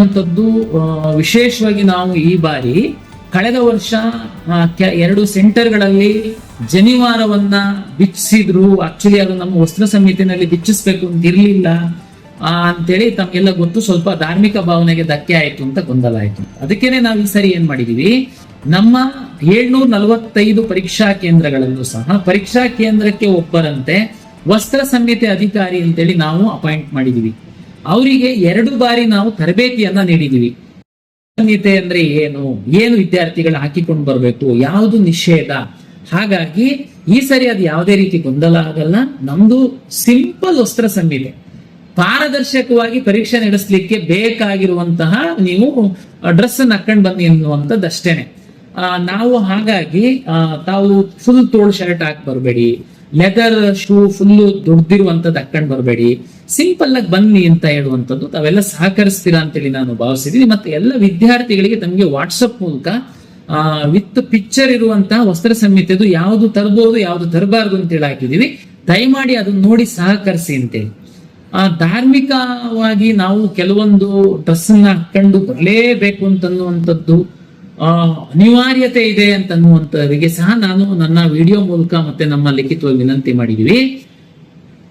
ಮಾಡಿರುವಂತದ್ದು ವಿಶೇಷವಾಗಿ ನಾವು ಈ ಬಾರಿ ಕಳೆದ ವರ್ಷ 2 ಸೆಂಟರ್ಗಳಲ್ಲಿ ಜನಿವಾರವನ್ನ ಬಿಚ್ಚಿಸಿದ್ರು. ಆಕ್ಚುಲಿ ಅದು ನಮ್ಮ ವಸ್ತ್ರ ಸಮಿತಿನಲ್ಲಿ ಬಿಚ್ಚಿಸ್ಬೇಕು ಅಂತ ಇರ್ಲಿಲ್ಲ ಅಂತೇಳಿ ತಮ್ಗೆಲ್ಲ ಗೊತ್ತು. ಸ್ವಲ್ಪ ಧಾರ್ಮಿಕ ಭಾವನೆಗೆ ಧಕ್ಕೆ ಆಯ್ತು ಅಂತ ಗೊಂದಲ ಆಯ್ತು. ಅದಕ್ಕೇನೆ ನಾವು ಈ ಸರಿ ಏನ್ ಮಾಡಿದೀವಿ, ನಮ್ಮ 745 ಪರೀಕ್ಷಾ ಕೇಂದ್ರಗಳಲ್ಲೂ ಸಹ ಪರೀಕ್ಷಾ ಕೇಂದ್ರಕ್ಕೆ ಒಬ್ಬರಂತೆ ವಸ್ತ್ರ ಸಂಹಿತೆ ಅಧಿಕಾರಿ ಅಂತೇಳಿ ನಾವು ಅಪಾಯಿಂಟ್ ಮಾಡಿದೀವಿ. ಅವರಿಗೆ 2 ಬಾರಿ ನಾವು ತರಬೇತಿಯನ್ನ ನೀಡಿದೀವಿ. ಸಂಹಿತೆ ಅಂದ್ರೆ ಏನು ವಿದ್ಯಾರ್ಥಿಗಳು ಹಾಕಿಕೊಂಡು ಬರಬೇಕು, ಯಾವುದು ನಿಷೇಧ. ಹಾಗಾಗಿ ಈ ಸರಿ ಅದು ಯಾವುದೇ ರೀತಿ ಗೊಂದಲ ಆಗಲ್ಲ. ನಮ್ದು ಸಿಂಪಲ್ ವಸ್ತ್ರ ಸಂಹಿತೆ, ಪಾರದರ್ಶಕವಾಗಿ ಪರೀಕ್ಷೆ ನಡೆಸಲಿಕ್ಕೆ ಬೇಕಾಗಿರುವಂತಹ ನೀವು ಡ್ರೆಸ್ ಅನ್ನು ಹಾಕೊಂಡು ಬನ್ನಿ ಅನ್ನುವಂಥದ್ದು ಅಷ್ಟೇನೆ. ನಾವು ಹಾಗಾಗಿ ತಾವು ಫುಲ್ ತೋಳ್ ಶರ್ಟ್ ಹಾಕಿ ಬರಬೇಡಿ, ಲೆದರ್ ಶೂ ಫುಲ್ ದೊಡ್ಡದಿರುವಂತದ್ದು ಹಾಕೊಂಡ್ ಬರಬೇಡಿ, ಸಿಂಪಲ್ ಆಗಿ ಬನ್ನಿ ಅಂತ ಹೇಳುವಂಥದ್ದು ತಾವೆಲ್ಲ ಸಹಕರಿಸ್ತೀರಾ ಅಂತೇಳಿ ನಾನು ಭಾವಿಸಿದ್ದೀನಿ. ಮತ್ತೆ ಎಲ್ಲ ವಿದ್ಯಾರ್ಥಿಗಳಿಗೆ ತಮಗೆ ವಾಟ್ಸಪ್ ಮೂಲಕ ವಿತ್ ಪಿಕ್ಚರ್ ಇರುವಂತಹ ವಸ್ತ್ರ ಸಂಹಿತೆದು ಯಾವುದು ತರಬಹುದು ಯಾವುದು ತರಬಾರ್ದು ಅಂತೇಳಿ ಹಾಕಿದೀವಿ. ದಯಮಾಡಿ ಅದನ್ನ ನೋಡಿ ಸಹಕರಿಸಿ ಅಂತೇಳಿ. ಧಾರ್ಮಿಕವಾಗಿ ನಾವು ಕೆಲವೊಂದು ಡ್ರೆಸ್ ಅನ್ನ ಹಾಕೊಂಡು ಬರಲೇಬೇಕು ಅಂತನ್ನುವಂಥದ್ದು ಅನಿವಾರ್ಯತೆ ಇದೆ ಅಂತನ್ನುವಂಥವರಿಗೆ ಸಹ ನಾನು ನನ್ನ ವಿಡಿಯೋ ಮೂಲಕ ಮತ್ತೆ ನಮ್ಮ ಲಿಖಿತವಾಗಿ ವಿನಂತಿ ಮಾಡಿದೀವಿ.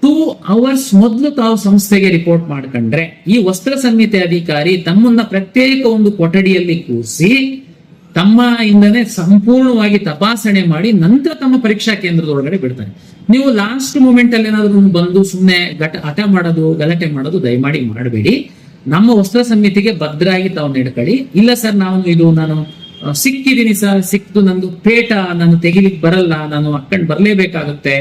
2 hours ಮೊದಲು ತಾವು ಸಂಸ್ಥೆಗೆ ರಿಪೋರ್ಟ್ ಮಾಡ್ಕೊಂಡ್ರೆ ಈ ವಸ್ತ್ರ ಸಂಹಿತೆ ಅಧಿಕಾರಿ ತಮ್ಮನ್ನ ಪ್ರತ್ಯೇಕ ಒಂದು ಕೊಠಡಿಯಲ್ಲಿ ಕೂರಿಸಿ ತಮ್ಮ ಇಂದನೆ ಸಂಪೂರ್ಣವಾಗಿ ತಪಾಸಣೆ ಮಾಡಿ ನಂತರ ತಮ್ಮ ಪರೀಕ್ಷಾ ಕೇಂದ್ರದೊಳಗಡೆ ಬಿಡ್ತಾರೆ. ನೀವು ಲಾಸ್ಟ್ ಮೂಮೆಂಟ್ ಅಲ್ಲಿ ಏನಾದ್ರು ಬಂದು ಸುಮ್ಮನೆ ಹಠ ಮಾಡೋದು ಗಲಾಟೆ ಮಾಡೋದು ದಯಮಾಡಿ ಮಾಡಬೇಡಿ. ನಮ್ಮ ವಸ್ತ್ರ ಸಂಹಿತೆಗೆ ಭದ್ರಾಗಿ ತಾವು ನಡ್ಕೊಳ್ಳಿ. ಇಲ್ಲ ಸರ್ ನಾನು ಸಿಕ್ಕಿದ್ದೀನಿ ಸರ್, ಸಿಕ್ತು, ನಂದು ಪೇಟ ನಾನು ತೆಗಿಲಿಕ್ಕೆ ಬರಲ್ಲ, ನಾನು ಹಾಕೊಂಡು ಬರ್ಲೇಬೇಕಾಗುತ್ತೆ.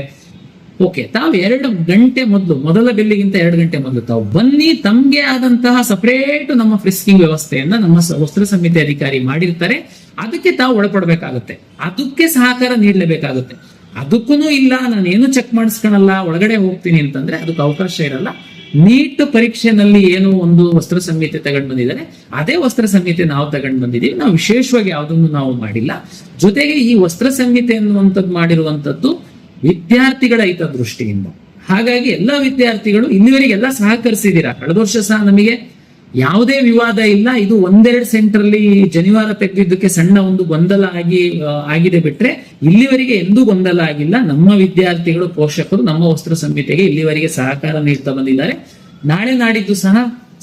ಓಕೆ, ತಾವು 2 ಗಂಟೆ ಮೊದಲ ಬೆಲ್ಲಿಗಿಂತ 2 ಗಂಟೆ ಮೊದಲು ತಾವು ಬನ್ನಿ. ತಮ್ಗೆ ಆದಂತಹ ಸಪರೇಟ್ ನಮ್ಮ ಫ್ರಿಸ್ಕಿಂಗ್ ವ್ಯವಸ್ಥೆಯನ್ನ ನಮ್ಮ ವಸ್ತ್ರ ಸಂಹಿತೆ ಅಧಿಕಾರಿ ಮಾಡಿರ್ತಾರೆ. ಅದಕ್ಕೆ ತಾವು ಒಳಪಡ್ಬೇಕಾಗುತ್ತೆ, ಅದಕ್ಕೆ ಸಹಕಾರ ನೀಡಲೇಬೇಕಾಗುತ್ತೆ. ಅದಕ್ಕೂ ಇಲ್ಲ ನಾನೇನು ಚೆಕ್ ಮಾಡಿಸ್ಕೊಳಲ್ಲ ಒಳಗಡೆ ಹೋಗ್ತೀನಿ ಅಂತಂದ್ರೆ ಅದಕ್ಕೆ ಅವಕಾಶ ಇರಲ್ಲ. ನೀಟ್ ಪರೀಕ್ಷೆನಲ್ಲಿ ಏನು ಒಂದು ವಸ್ತ್ರ ಸಂಹಿತೆ ತಗೊಂಡು ಬಂದಿದ್ದಾರೆ ಅದೇ ವಸ್ತ್ರ ಸಂಹಿತೆ ನಾವು ತಗೊಂಡು ಬಂದಿದ್ದೀವಿ. ನಾವು ವಿಶೇಷವಾಗಿ ಯಾವುದನ್ನು ನಾವು ಮಾಡಿಲ್ಲ. ಜೊತೆಗೆ ಈ ವಸ್ತ್ರ ಸಂಹಿತೆ ಅನ್ನುವಂಥದ್ದು ಮಾಡಿರುವಂಥದ್ದು ವಿದ್ಯಾರ್ಥಿಗಳ ಹಿತದೃಷ್ಟಿಯಿಂದ. ಹಾಗಾಗಿ ಎಲ್ಲಾ ವಿದ್ಯಾರ್ಥಿಗಳು ಇಲ್ಲಿವರೆಗೆ ಎಲ್ಲ ಸಹಕರಿಸಿದ್ದೀರಾ. ಕಳೆದ ವರ್ಷ ಸಹ ನಮಗೆ ಯಾವುದೇ ವಿವಾದ ಇಲ್ಲ. ಇದು 1-2 ಸೆಂಟರ್ಲಿ ಜನಿವಾರ ತೆಗೆದಿದ್ದಕ್ಕೆ ಸಣ್ಣ ಒಂದು ಗೊಂದಲ ಆಗಿದೆ ಬಿಟ್ರೆ ಇಲ್ಲಿವರೆಗೆ ಎಂದೂ ಗೊಂದಲ ಆಗಿಲ್ಲ. ನಮ್ಮ ವಿದ್ಯಾರ್ಥಿಗಳು ಪೋಷಕರು ನಮ್ಮ ವಸ್ತ್ರ ಸಂಹಿತೆಗೆ ಇಲ್ಲಿವರೆಗೆ ಸಹಕಾರ ನೀಡ್ತಾ ಬಂದಿದ್ದಾರೆ. ನಾಳೆ ನಾಡಿದ್ದು ಸಹ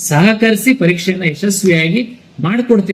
ಸಹಕರಿಸಿ ಪರೀಕ್ಷೆಯನ್ನು ಯಶಸ್ವಿಯಾಗಿ ಮಾಡಿಕೊಡ್ತೀವಿ.